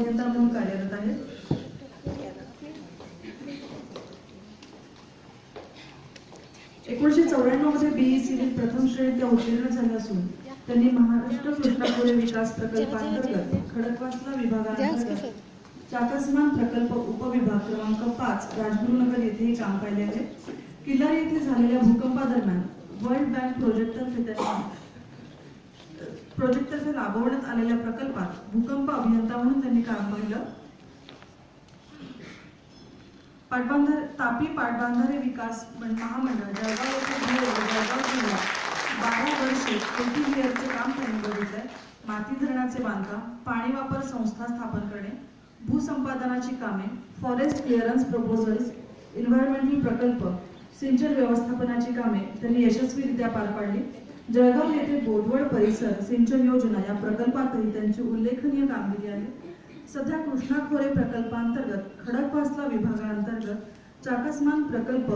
उपअभियंता म्हणून कार्यरत आहेत। 1994 मध्ये बीईसी प्रथम श्रेणीत उत्तीर्ण झाले असून त्यांनी महाराष्ट्र कृष्णा विकास प्रकल्पांतर्गत खडकवासला विभागांतर्गत चाकसमान प्रकल्प उपविभाग क्रमांक 5 राजगुरुनगर येथे काम पाहिले आहे। किल्लारी येथे झालेल्या भूकंपादरम्यान वर्ल्ड बँक प्रोजेक्टतर्फे राबवण्यात आलेल्या प्रकल्पात भूकंप अभियंता म्हणून त्यांनी काम पाहिलं। तापी पाटबंधारे विकास महामंडळ जळगाव येथे जळगाव जिल्हा 12 वर्षे 80 इयरचे काम त्यांनी बघितलंय। माती धरणाचे बांधकाम, पाणी वापर संस्था स्थापन करणे, भूसंपादनाची कामे, फॉरेस्ट क्लिअरन्स प्रपोजल्स, एन्व्हायरमेंटल प्रकल्प, सिंचन व्यवस्थापनाची कामे त्यांनी यशस्वीरित्या पार पाडली। जळगाव येथे बोदवड परिसर सिंचन योजना या प्रकल्पातही त्यांची उल्लेखनीय कामगिरी आहे। सध्या कृष्णा खोरे प्रकल्पांतर्गत खडकवासला विभागांतर्गत चाकसमान प्रकल्प